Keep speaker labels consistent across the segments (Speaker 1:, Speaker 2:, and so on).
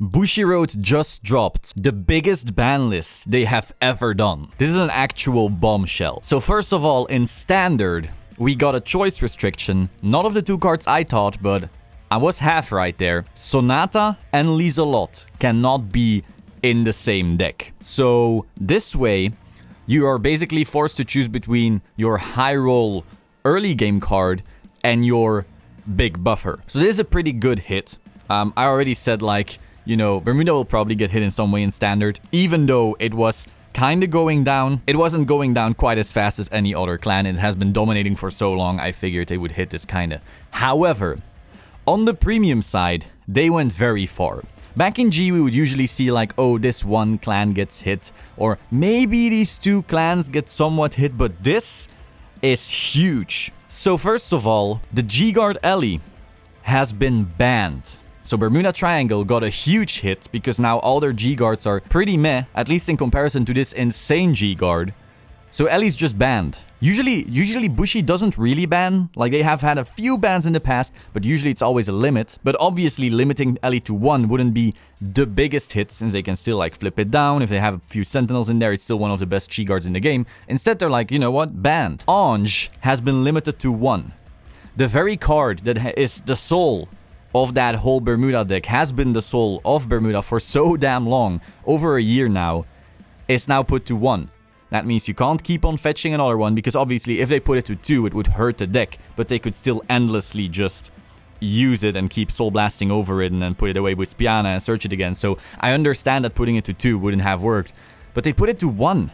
Speaker 1: Bushiroad just dropped the biggest ban list they have ever done. This is an actual bombshell. So first of all, in Standard, we got a choice restriction. Not of the two cards I thought, but I was half right there. Sonata and Lizelot cannot be in the same deck. So this way, you are basically forced to choose between your high roll early game card and your big buffer. So this is a pretty good hit. I already said, like, you know, Bermuda will probably get hit in some way in Standard, even though it was kind of going down. It wasn't going down quite as fast as any other clan. It has been dominating for so long, I figured they would hit this kind of. However, on the premium side, they went very far. Back in G, we would usually see like, oh, this one clan gets hit, or maybe these two clans get somewhat hit, but this is huge. So first of all, the G-Guard Ellie has been banned. So Bermuda Triangle got a huge hit because now all their G-Guards are pretty meh, at least in comparison to this insane G-Guard. So Ellie's just banned. Usually Bushi doesn't really ban. Like, they have had a few bans in the past, but usually it's always a limit. But obviously limiting Ellie to 1 wouldn't be the biggest hit, since they can still like flip it down. If they have a few Sentinels in there, it's still one of the best G-Guards in the game. Instead, they're like, you know what, banned. Ange has been limited to 1. The very card that is the soul of that whole Bermuda deck, has been the soul of Bermuda for so damn long, over a year now, is now put to 1. That means you can't keep on fetching another one, because obviously if they put it to 2, it would hurt the deck, but they could still endlessly just use it and keep soul blasting over it and then put it away with Spiana and search it again. So I understand that putting it to 2 wouldn't have worked, but they put it to 1.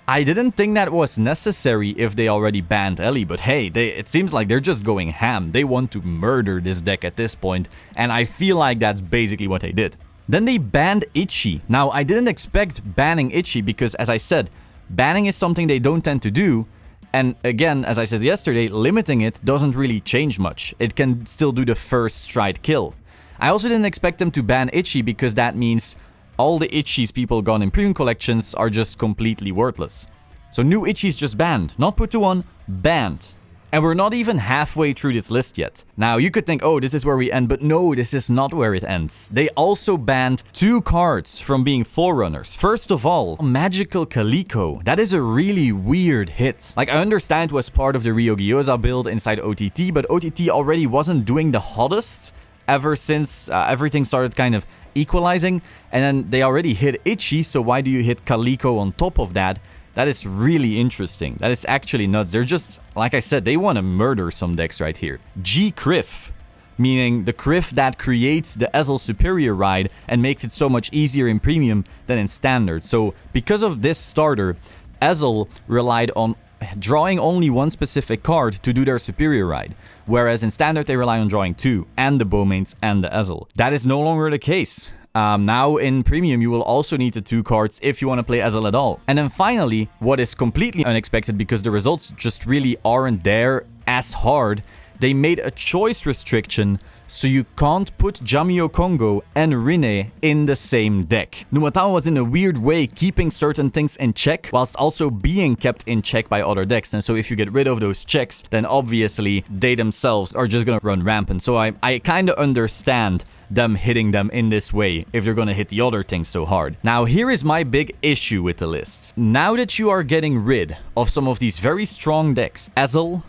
Speaker 1: I didn't think that was necessary if they already banned Ellie, but hey, it seems like they're just going ham. They want to murder this deck at this point, and I feel like that's basically what they did. Then they banned Ichi. Now, I didn't expect banning Ichi because, as I said, banning is something they don't tend to do, and again, as I said yesterday, limiting it doesn't really change much. It can still do the first stride kill. I also didn't expect them to ban Ichi because that means all the Ichis people gone in premium collections are just completely worthless. So new Ichis just banned. Not put to 1, banned. And we're not even halfway through this list yet. Now, you could think, oh, this is where we end, but no, this is not where it ends. They also banned 2 cards from being Forerunners. First of all, Magical Calico. That is a really weird hit. Like, I understand it was part of the Ryo Gyoza build inside OTT, but OTT already wasn't doing the hottest ever since everything started kind of equalizing, and then they already hit Ichi, so why do you hit Calico on top of that? That is really interesting. That is actually nuts. They're just, like I said, they want to murder some decks right here. G-Criff, meaning the Criff that creates the Ezel Superior Ride and makes it so much easier in Premium than in Standard. So because of this starter, Ezel relied on drawing only one specific card to do their Superior Ride, whereas in Standard they rely on drawing 2, and the Bowmains and the Ezel. That is no longer the case. Now in Premium you will also need the 2 cards if you want to play Ezel at all. And then finally, what is completely unexpected because the results just really aren't there as hard, they made a choice restriction so you can't put Jamio Kongo and Rine in the same deck. Numatao was in a weird way keeping certain things in check whilst also being kept in check by other decks, and so if you get rid of those checks, then obviously they themselves are just gonna run rampant. So I kinda understand them hitting them in this way if they're gonna hit the other things so hard. Now here is my big issue with the list. Now that you are getting rid of some of these very strong decks, Ezel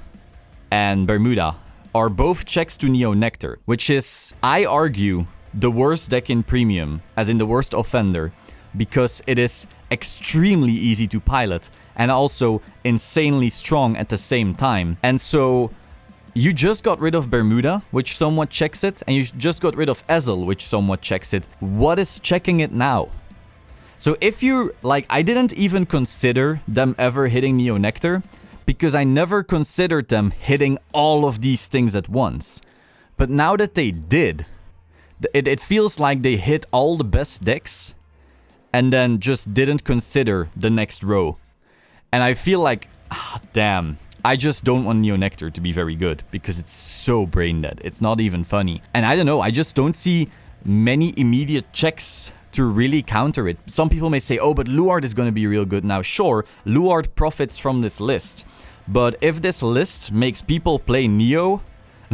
Speaker 1: and Bermuda are both checks to Neo Nectar, which is, I argue, the worst deck in Premium, as in the worst offender, because it is extremely easy to pilot and also insanely strong at the same time. And so you just got rid of Bermuda, which somewhat checks it, and you just got rid of Ezel, which somewhat checks it. What is checking it now? So if you, like, I didn't even consider them ever hitting Neo Nectar, because I never considered them hitting all of these things at once. But now that they did, it feels like they hit all the best decks and then just didn't consider the next row. And I feel like, damn, I just don't want Neo Nectar to be very good because it's so brain dead. It's not even funny. And I don't know, I just don't see many immediate checks to really counter it. Some people may say, oh, but Luard is going to be real good. Now, sure, Luard profits from this list. But if this list makes people play Neo,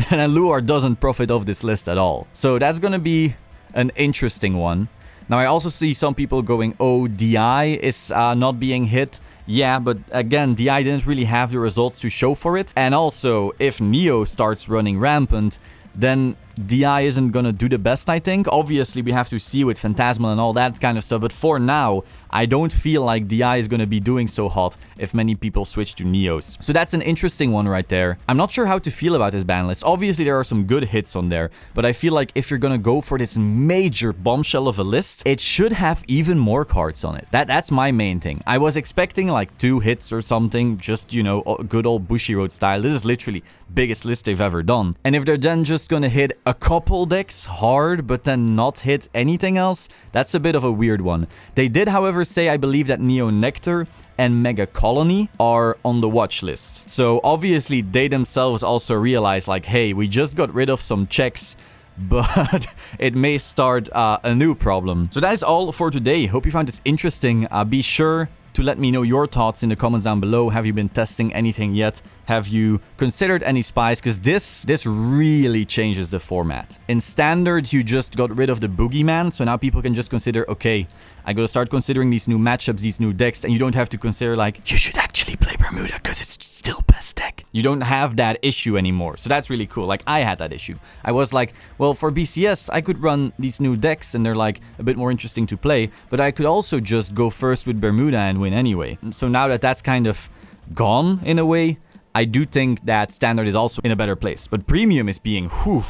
Speaker 1: then Luard doesn't profit off this list at all. So that's going to be an interesting one. Now, I also see some people going, oh, DI is not being hit. Yeah, but again, DI didn't really have the results to show for it. And also, if Neo starts running rampant, then DI isn't gonna do the best, I think. Obviously, we have to see with Phantasmal and all that kind of stuff, but for now, I don't feel like DI is gonna be doing so hot if many people switch to Neos. So that's an interesting one right there. I'm not sure how to feel about this ban list. Obviously, there are some good hits on there, but I feel like if you're gonna go for this major bombshell of a list, it should have even more cards on it. That's my main thing. I was expecting like 2 hits or something, just, you know, good old Bushi Road style. This is literally biggest list they've ever done. And if they're then just gonna hit a couple decks hard, but then not hit anything else, that's a bit of a weird one. They did, however, say, I believe, that Neo Nectar and Mega Colony are on the watch list. So obviously they themselves also realize like, hey, we just got rid of some checks, but it may start a new problem. So that is all for today. Hope you found this interesting. Be sure to let me know your thoughts in the comments down below. Have you been testing anything yet? Have you considered any spies? Because this really changes the format. In Standard, you just got rid of the Boogeyman, so now people can just consider, okay, I gotta start considering these new matchups, these new decks, and you don't have to consider like, you should actually play Bermuda because it's still best deck. You don't have that issue anymore, so that's really cool. Like, I had that issue. I was like, well, for BCS, I could run these new decks, and they're like a bit more interesting to play, but I could also just go first with Bermuda and win anyway. So now that that's kind of gone in a way, I do think that Standard is also in a better place. But Premium is being, whew,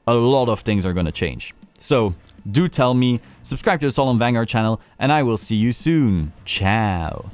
Speaker 1: a lot of things are gonna change. So do tell me, subscribe to the Solemn Vanguard channel, and I will see you soon. Ciao.